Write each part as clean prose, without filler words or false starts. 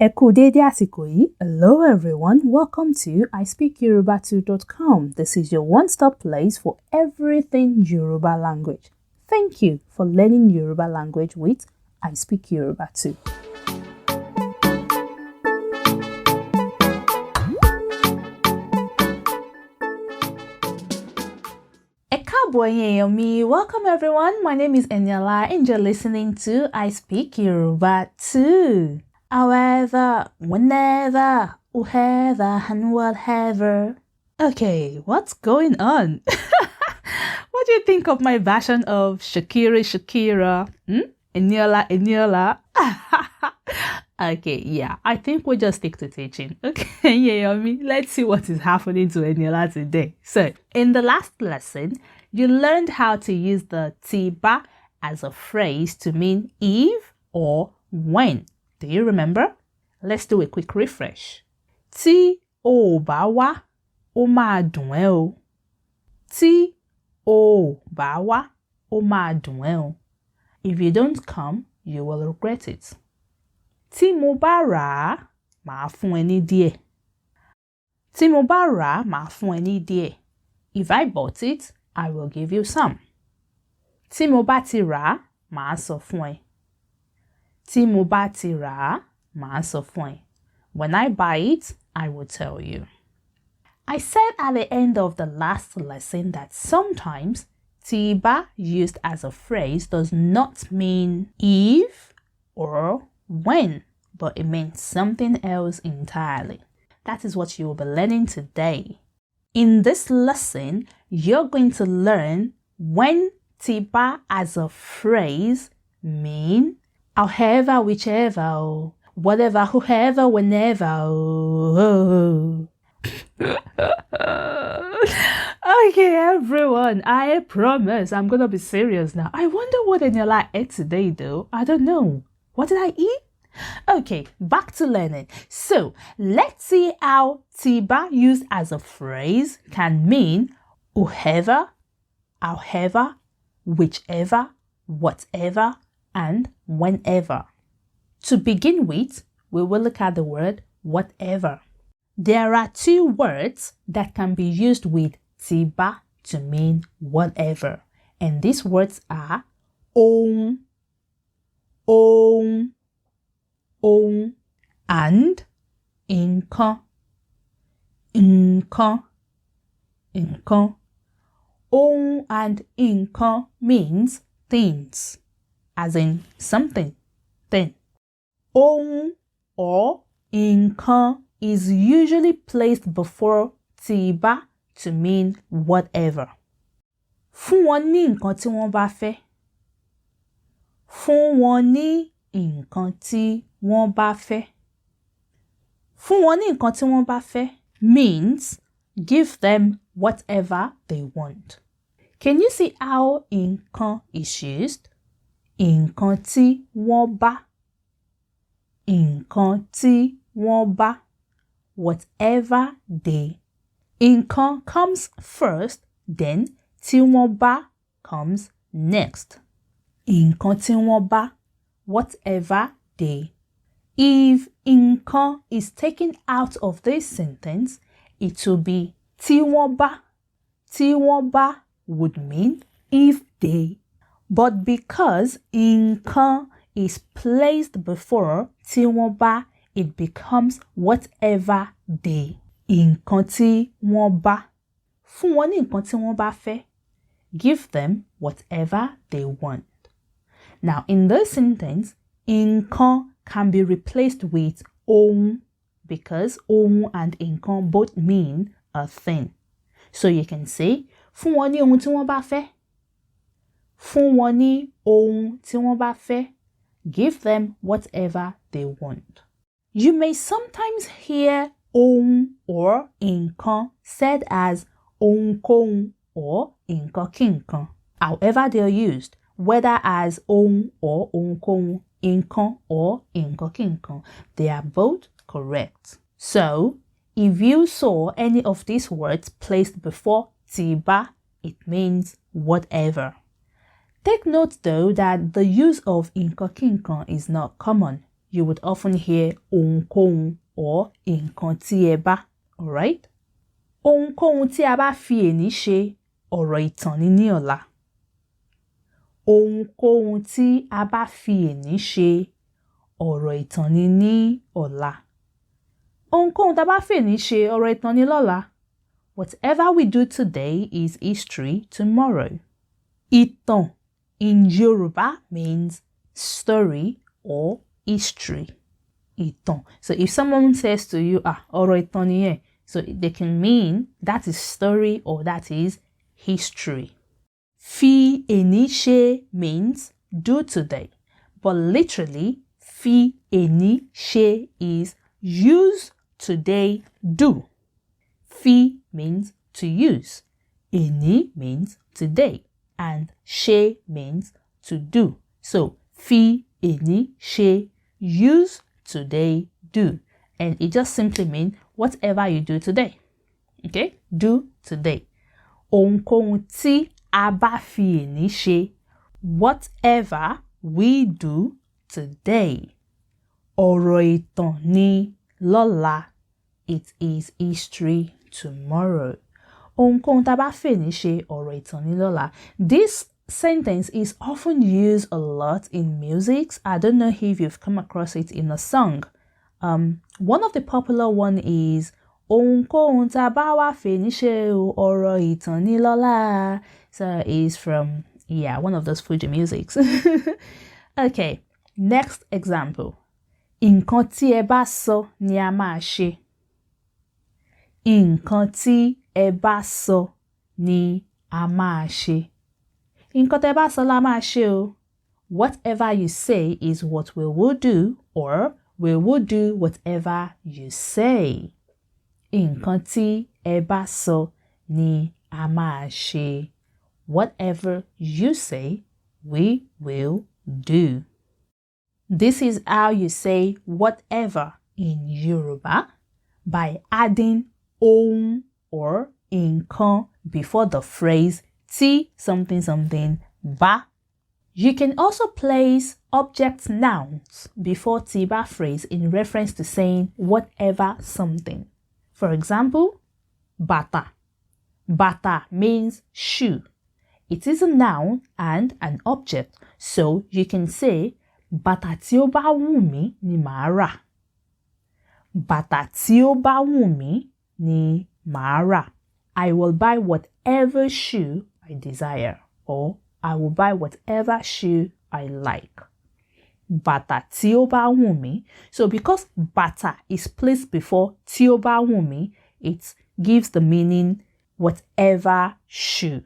Ẹ kú dédé àsìkò yìí. Hello everyone, welcome to ispeakyoruba2.com. This is your one-stop place for everything Yoruba language. Thank you for learning Yoruba language with I Speak Yoruba Too. Welcome everyone. My name is Eniola and you're listening to I Speak Yoruba Too. However, whenever, whoever, and whatever. Okay, what's going on? What do you think of my version of Shakira? Eniola? Okay, yeah, I think we'll just stick to teaching. Okay, yeah, let's see what is happening to Eniola today. So, in the last lesson, you learned how to use the tiba as a phrase to mean if or when. Do you remember? Let's do a quick refresh. Tí o bá wá, ó máa dùn ẹ́ o. Tí o bá wá, ó máa dùn ẹ́ o. If you don't come, you will regret it. Tí mo bá rà á, màá fún ẹ ní díẹ̀. Tí mo bá rà á, màá fún ẹ ní díẹ̀. If I bought it, I will give you some. Tí mo bá ti rà á, màá sọ fún ẹ. Tí mo bá ti rà á, màá sọ fún ẹ. When I buy it, I will tell you. I said at the end of the last lesson that sometimes tiba used as a phrase does not mean if or when, but it means something else entirely. That is what you will be learning today. In this lesson, you're going to learn when tiba as a phrase mean however, whichever, whatever, whoever, whenever. Okay, everyone, I promise I'm gonna be serious now. I wonder what Eniola ate today though. I don't know. What did I eat? Okay, back to learning. So, let's see how tiba used as a phrase can mean whoever, however, whichever, whatever, and whenever. To begin with, we will look at the word whatever. There are two words that can be used with tiba to mean whatever, and these words are ohun, and nǹkan. Ohun and nǹkan means things, as in something, thing. Ohun or nǹkan is usually placed before tiba to mean whatever. Fún wọn ní nǹkan tí wọ́n bá fẹ́. Fún wọn ní nǹkan tí wọ́n bá fẹ́. Fún wọn ní nǹkan tí wọ́n bá fẹ́ means give them whatever they want. Can you see how nǹkan is used? Nǹkan tí wọ́n bá. Nǹkan tí wọ́n bá. Whatever they. Nǹkan comes first, then tí wọ́n bá comes next. Nǹkan tí wọ́n bá. Whatever they. If nǹkan is taken out of this sentence, it will be tí wọ́n bá. Tí wọ́n bá would mean if they. But because nǹkan is placed before tí wọ́n bá, it becomes whatever they. Nǹkan tí wọ́n bá. Fún wọn ní nǹkan tí wọ́n bá fẹ́. Give them whatever they want. Now, in this sentence, nǹkan can be replaced with ohun because ohun and nǹkan both mean a thing. So you can say, fún wọn ní ohun tí wọ́n bá fẹ́. Fún wọn ní ohun tí wọ́n bá fẹ́. Give them whatever they want. You may sometimes hear ohun or nǹkan said as ohunkóhun or nǹkan-kí-nǹkan. However they are used, whether as ohun or ohunkóhun, nǹkan or nǹkan-kí-nǹkan, they are both correct. So, if you saw any of these words placed before tiba, it means whatever. Take note though that the use of nǹkan-kí-nǹkan is not common. you would often hear ohunkóhun or nǹkan tí ẹ bá, alright? Ohunkóhun tí a bá fi èní ṣe, ọ̀rọ̀ ìtàn ni ní ọ̀la. Ohunkóhun tí a bá fi èní ṣe, ọ̀rọ̀ ìtàn ni ní ọ̀la. Ohunkóhun tí a bá fi èní ṣe, ọ̀rọ̀ ìtàn ni lọ́la. Whatever we do today is history tomorrow. Ìtàn in Yoruba means story or history. Ìtàn. So if someone says to you, ọ̀rọ̀ ìtàn nìyẹn, so they can mean that is story or that is history. Fi èní ṣe means do today, but literally fi èní ṣe is use today do. Fi means to use, èní means today, and ṣe means to do. So fi èní ṣe, use today do, and it just simply means whatever you do today. Okay, do today. Ohunkóhun tí a bá fi èní ṣe, whatever we do today. Ọ̀rọ̀ ìtàn ni lọ́la. It is history tomorrow. Ohunkóhun tá bá fi èní ṣe, ọ̀rọ̀ ìtàn ni lọ́la. This sentence is often used a lot in music. I don't know if you've come across it in a song. One of the popular one is ohunkóhun tá bá wá fi èní ṣe, ọ̀rọ̀ ìtàn ni lọ́la. So it's from, one of those Fuji musics. Okay, next example. Nǹkan tí ẹ bá sọ ni a máa ṣe. Nǹkan tí ẹ bá sọ ni a máa ṣe. Nǹkan tí ẹ bá sọ la máa ṣe o. Whatever you say is what we will do, or we will do whatever you say. Nǹkan tí ẹ bá sọ ni a máa ṣe. Whatever you say, we will do. This is how you say whatever in Yoruba, by adding ohun or nǹkan before the phrase tí something something bá. You can also place object nouns before tí bá phrase in reference to saying whatever something. For example, bàtà. Bàtà means shoe. It is a noun and an object, so you can say bàtà tí ó bá wù mí ni màá rà. Bàtà tí ó bá wù mí ni màá rà. I will buy whatever shoe I desire, or I will buy whatever shoe I like. Bàtà tí ó bá wù mí. So because bàtà is placed before tí ó bá wù mí, it gives the meaning whatever shoe.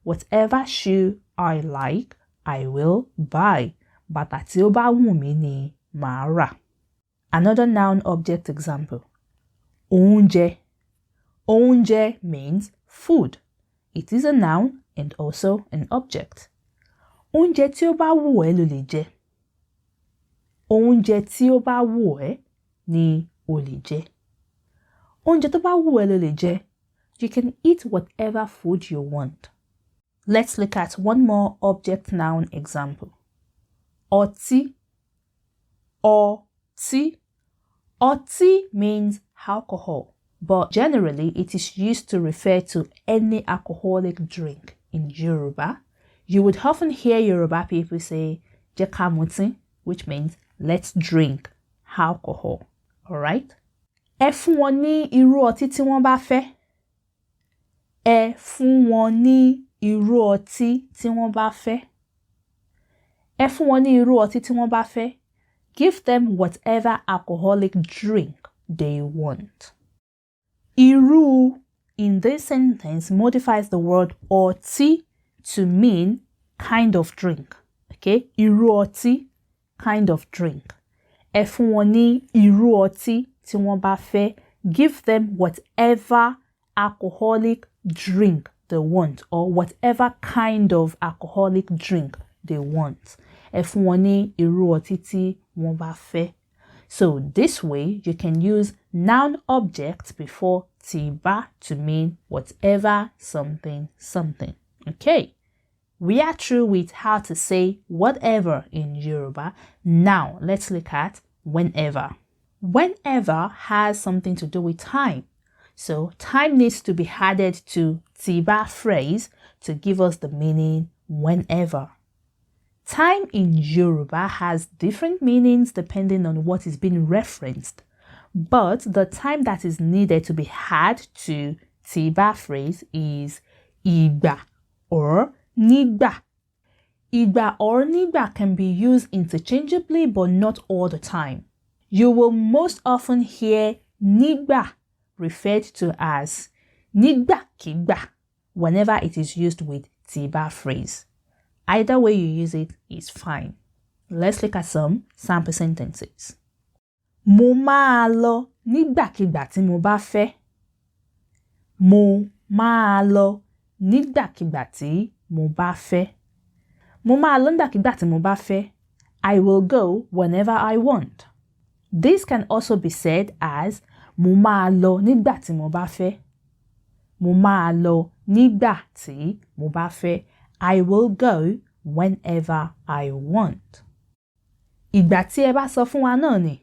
Whatever shoe I like, I will buy. Bàtà tí ó bá wù mí ni màá rà. Another noun object example. Oúnjẹ. Oúnjẹ means food. It is a noun and also an object. Oúnjẹ tí ó bá wù ẹ́ ló lè jẹ. Oúnjẹ tí ó bá wù ẹ́ ni o lè jẹ. Oúnjẹ tó bá wù ẹ́ ló lè jẹ. You can eat whatever food you want. Let's look at one more object noun example. Ọtí. Ọtí. Ọtí means alcohol, but generally it is used to refer to any alcoholic drink. In Yoruba, you would often hear Yoruba people say jẹ́ ká mutí, which means let's drink alcohol. Alright? Ẹ fún wọn ní irú ọtí tí wọ́n bá fẹ́. Ẹ fún wọn ní irú ọtí tí wọ́n bá fẹ́. Ẹ fún wọn ní irú ọtí tí wọ́n bá fẹ́. Give them whatever alcoholic drink they want. Irú in this sentence modifies the word ọtí to mean kind of drink. Okay? Irú ọtí, kind of drink. Ẹ fún wọn ní irú ọtí tí wọ́n bá fẹ́. Give them whatever alcoholic drink they want, or whatever kind of alcoholic drink they want. Ẹ fún wọn ní irú ọtí tí wọ́n bá fẹ́. So this way you can use noun object before tí bá to mean whatever something something. Okay, we are through with how to say whatever in Yoruba. Now let's look at whenever. Whenever has something to do with time. So time needs to be added to Tiba phrase to give us the meaning whenever. Time in Yoruba has different meanings depending on what is being referenced. But the time that is needed to be added to Tiba phrase is Igba or Nigba. Igba or Nigba can be used interchangeably but not all the time. You will most often hear Nigba referred to as Nigba Kigba whenever it is used with Tiba phrase. Either way you use it is fine. Let's look at some sample sentences. Mo máa lọ nígbàkigbà tí mo bá fẹ́. Mo máa lọ nígbàkigbà tí mo bá fẹ́. Mo máa lọ nígbàkigbà tí mo bá fẹ́. I will go whenever I want. This can also be said as mo máa lọ nígbà tí mo bá fẹ́. Mo máa lọ nígbà tí mo bá fẹ́. I will go whenever I want. Ìgbà tí ẹ bá sọ fún wa náà ni.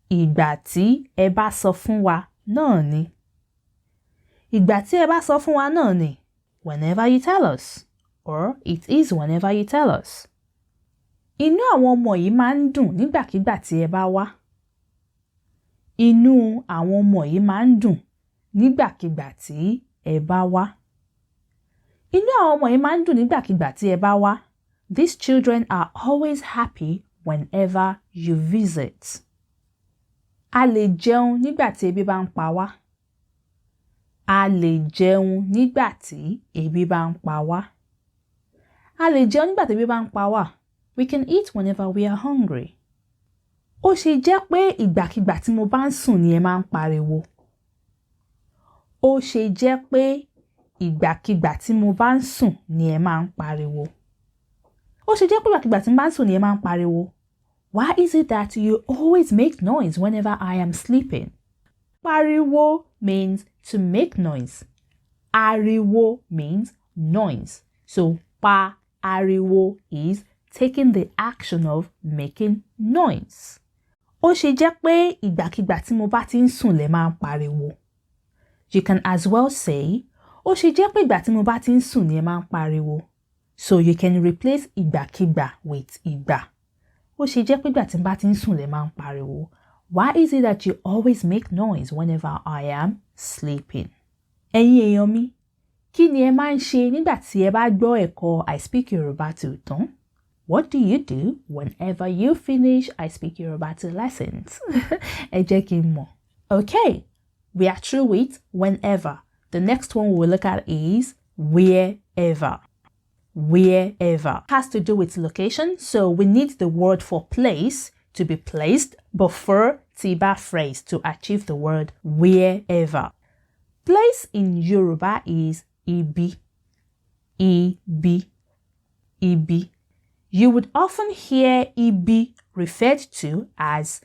Ìgbà tí ẹ bá sọ fún wa náà ni. Ìgbà tí ẹ bá sọ fún wa náà ni. Whenever you tell us. Or it is whenever you tell us. Inú àwọn ọmọ yìí máa ń dùn nígbàkigbà tí ẹ bá wá. Inú àwọn ọmọ yìí máa ń dùn nígbàkigbà tí ẹ bá wá. Inú àwọn ọmọ yìí máa ń dùn nígbàkigbà tí ẹ bá wá. These children are always happy whenever you visit. A lè jẹun nígbà tí ebi bá ń pa wá. A lè jẹun nígbà tí ebi bá ń pa wá. A lè jẹun nígbà tí ebi bá ń pa wá. We can eat whenever we are hungry. Ó ṣe jẹ́ pé ìgbàkigbà tí mo bá ń sùn ni ẹ máa ń pariwo. Ó ṣe jẹ́ pé ìgbàkigbà tí mo bá ń sùn ni ẹ máa ń pariwo. Ó ṣe jẹ́ pé ìgbàkigbà tí mo bá ń sùn ni ẹ máa ń pariwo. Why is it that you always make noise whenever I am sleeping? Pariwo means to make noise. Ariwo means noise. So, ariwo is taking the action of making noise. Ó ṣe jẹ́ pé ìgbàkigbà tí mo bá ti ń sùn lẹ máa ń pariwo. You can as well say, ó ṣe jẹ́ pé ìgbà tí mo bá ti ń sùn ni ẹ máa ń pariwo. So you can replace ìgbàkigbà with ìgbà. Ó ṣe jẹ́ pé ìgbà tí mo bá ti ń sùn lẹ máa ń pariwo. Why is it that you always make noise whenever I am sleeping? Ẹ̀yin èèyàn mi, kí ni ẹ máa ń ṣe nígbà tí ẹ bá gbọ́ ẹ̀kọ́ I Speak Yoruba Too tán? What do you do whenever you finish I Speak Yoruba Too lessons? Ẹ jẹ́ kí n mọ̀. Okay, we are through with whenever. The next one we'll look at is wherever. Wherever has to do with location, so we need the word for place to be placed before Tiba phrase to achieve the word wherever. Place in Yoruba is ibi. Ibi. Ibi. You would often hear ibi referred to as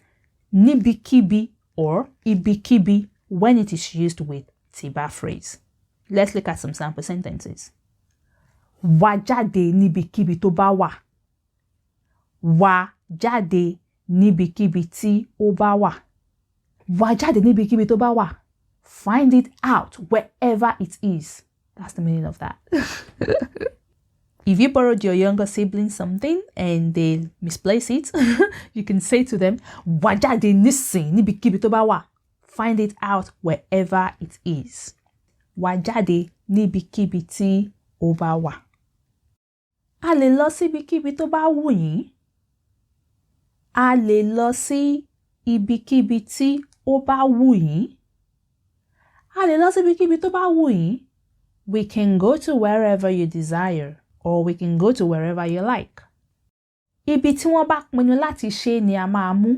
nibikibi or ibikibi when it is used with Tiba phrase. Let's look at some sample sentences. Wá jáde níbikíbi tó bá wà. Wá jáde níbikíbi tí ó bá wà. Wá jáde níbikíbi tó bá wà. Find it out wherever it is. That's the meaning of that. If you borrowed your younger sibling something and they misplace it, you can say to them, Wá jáde nísìn níbikíbi tó bá wà. Find it out wherever it is. Wá jáde níbikíbi tí ó bá wà. A lè lọ sí ibikíbi tó bá wù yín. A lè lọ sí ibikíbi tí ó bá wù yín. A lè lọ sí ibikíbi tó bá wù yín. We can go to wherever you desire, or we can go to wherever you like. Ibi tí wọ́n bá pinnu láti ṣe ni a máa mú.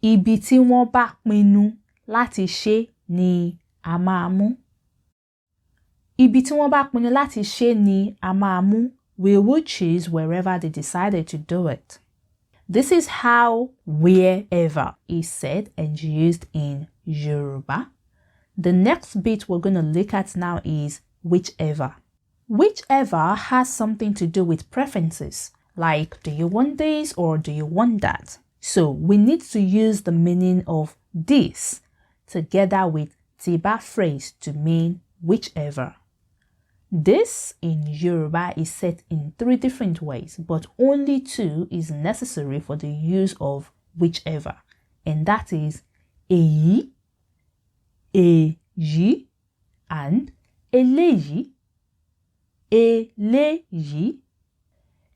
Ibi tí wọ́n bá pinnu láti ṣe ni a máa mú. Ibi tí wọ́n bá pinnu láti ṣe ni a máa mú. We will choose wherever they decided to do it. This is how wherever is said and used in Yoruba. The next bit we're going to look at now is whichever. Whichever has something to do with preferences, like do you want this or do you want that? So we need to use the meaning of this together with tiba phrase to mean whichever. This in Yoruba is said in 3 different ways, but only 2 is necessary for the use of whichever, and that is èyí, èyí, and eléyìí, eléyìí.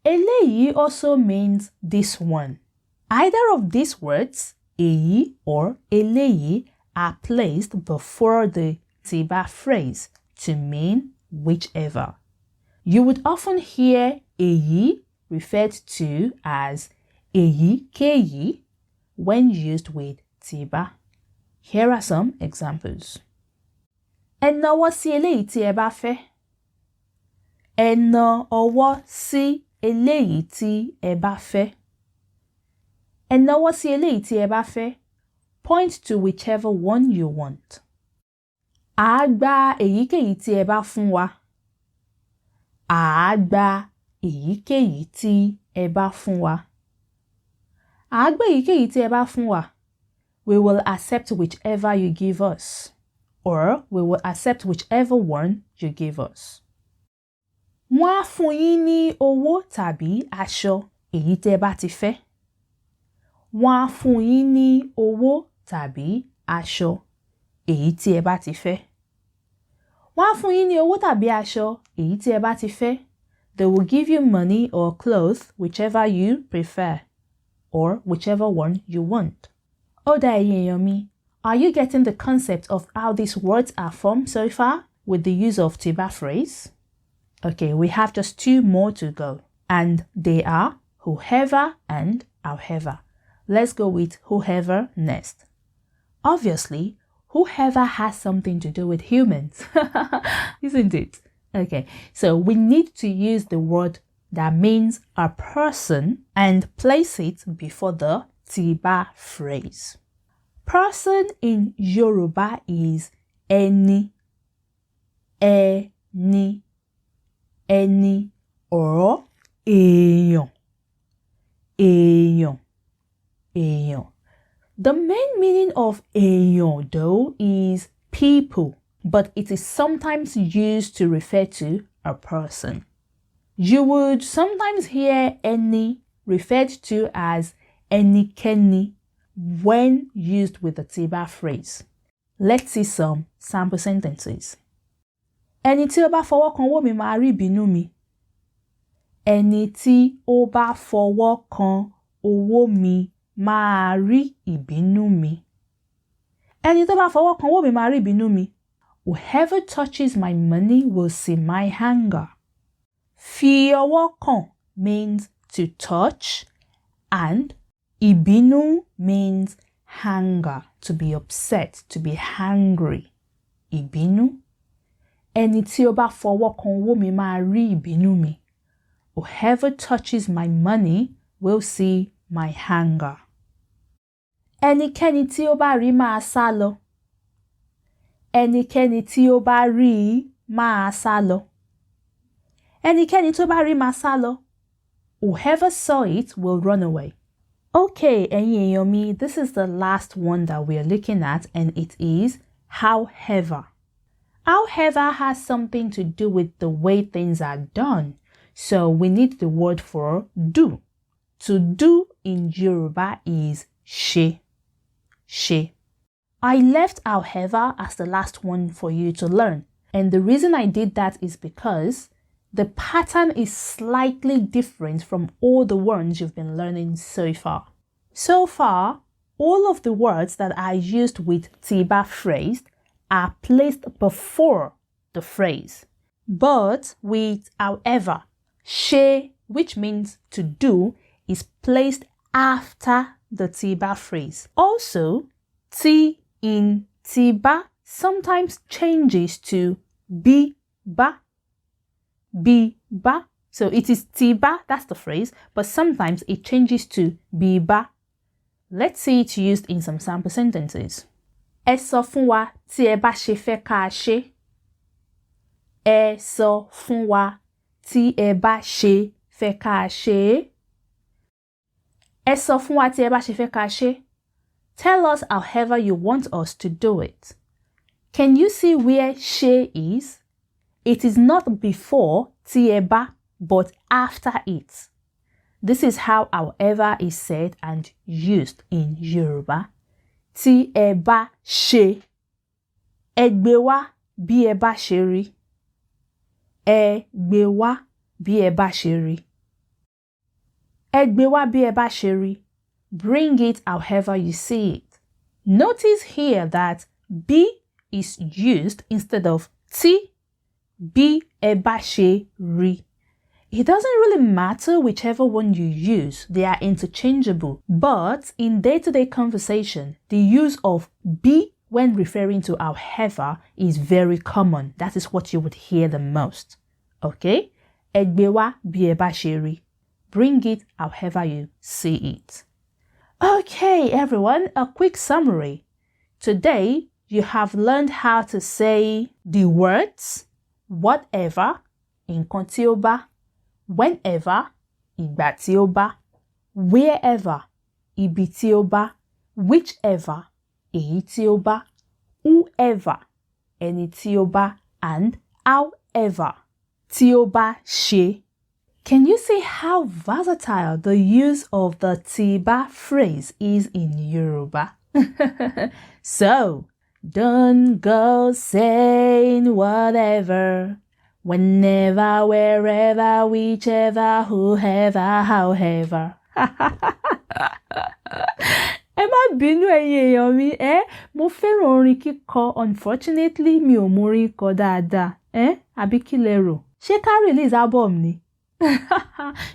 Eléyìí also means this one. Either of these words, èyí or eléyìí, are placed before the tiba phrase to mean whichever. You would often hear èyí referred to as èyíkéyìí when used with tiba. Here are some examples. Ẹ nawọ́ sí eléyìí tí ẹ bá fẹ́. Ẹ na ọwọ́ sí eléyìí tí ẹ bá fẹ́. Ẹ nawọ́ sí eléyìí tí ẹ bá fẹ́. Point to whichever one you want. À á gba èyíkéyìí tí ẹ bá fún wa. À á gba èyíkéyìí tí ẹ bá fún wa. À á gba èyíkéyìí tí ẹ bá fún wa. We will accept whichever you give us. Or we will accept whichever one you give us. Wọ́n á fún yín ní owó tàbí aṣọ èyí tẹ́ bá ti fẹ́. Wọ́n á fún yín ní owó tàbí aṣọ èyí tí ẹ bá ti fẹ́. Wọ́n á fún yín ní owó tàbí aṣọ èyí tí ẹ bá ti fẹ́. They will give you money or clothes, whichever you prefer, or whichever one you want. Ó dá ẹ̀yin èèyàn mi. Are you getting the concept of how these words are formed so far with the use of tiba phrase? Okay, we have just 2 more to go, and they are whoever and however. Let's go with whoever next. Obviously, whoever has something to do with humans, isn't it? Okay, so we need to use the word that means a person and place it before the tiba phrase. Person in Yoruba is ẹni, ẹni, ẹni, or èèyàn, èèyàn, èèyàn. The main meaning of èèyàn, though, is people, but it is sometimes used to refer to a person. You would sometimes hear ẹni referred to as ẹnikẹ́ni when used with the tiba phrase. Let's see some sample sentences. Ẹni tí ó bá fọwọ́ kan owó mi máa rí ìbínú mi. Ẹni tí ó bá fọwọ́ kan owó mi máa rí ìbínú mi. Ẹni tó bá fọwọ́ kan owó mi máa rí ìbínú mi. Whoever touches my money will see my anger. Fi ọwọ́ kàn means to touch, and ìbínú means anger, to be upset, to be angry. Ìbínú. Ẹni tí ó bá fọwọ́ kan owó mi máa rí ìbínú mi. Whoever touches my money will see my anger. Ẹnikẹ́ni tí ó bá rí máa sá lọ. Ẹnikẹ́ni tí ó bá rí máa sá lọ. Ẹnikẹ́ni tó bá rí máa sá lọ. Whoever saw it will run away. Okay, ẹ̀yin èèyàn mi, this is the last one that we are looking at, and it is however. However has something to do with the way things are done. So we need the word for do. To do in Yoruba is ṣe. Ṣe. I left however as the last one for you to learn. And the reason I did that is because the pattern is slightly different from all the ones you've been learning so far. So far, all of the words that are used with tiba phrase are placed before the phrase. But with however, ṣe, which means to do, is placed after the tiba phrase. Also, ti in tiba sometimes changes to bi-ba. Bi-ba. So it is tiba, that's the phrase, but sometimes it changes to bi-ba. Let's see it used in some sample sentences. Ẹ sọ fún wa tí ẹ bá ṣe fẹ́ ká ṣe. Ẹ sọ fún wa tí ẹ bá ṣe fẹ́ ká ṣe. Ẹ sọ fún wa tí ẹ bá ṣe fẹ́ ká ṣe. Tell us however you want us to do it. Can you see where ṣe is? It is not before tí ẹ bá, but after it. This is how however is said and used in Yoruba. Tí ẹ bá ṣe. Ẹ gbé wá bí ẹ bá ṣe rí. Ẹ gbé wá bí ẹ bá ṣe rí. Ẹ gbé wá bí ẹ bá ṣe rí. Bring it however you see it. Notice here that bí is used instead of tí. Bí ẹ bá ṣe rí. It doesn't really matter whichever one you use, they are interchangeable. But in day-to-day conversation, the use of bí when referring to however is very common. That is what you would hear the most. Okay? Ẹ gbé wá bí ẹ bá ṣe rí. Bring it however you see it. Okay, everyone, a quick summary. Today, you have learned how to say the words whatever, nǹkan tí ó bá, whenever, ìgbà tí ó bá, wherever, ibi tí ó bá, whichever, èyí tí ó bá, whoever, ẹni tí ó bá, and however, tí ó bá ṣe. Can you see how versatile the use of the tí bá phrase is in Yoruba? So, don't go saying whatever, whenever, wherever, whichever, whoever, however. Ẹ má bínú ẹ̀yin èèyàn mi, mo fẹ́ràn orin kíkọ. Unfortunately, mi ò mọ orin kọ dáadáa. Àbí kí lẹ rò? Ṣé ká release album ni?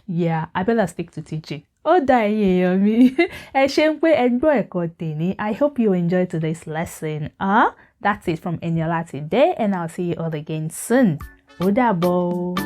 Yeah, I better stick to teaching. Ó dá ẹ̀yin èèyàn mi. Ẹ ṣé pé ẹ gbọ́ ẹ̀kọ́ tèmi. I hope you enjoyed today's lesson. That's it from Eniola today, and I'll see you all again soon. Ó dàbọ̀.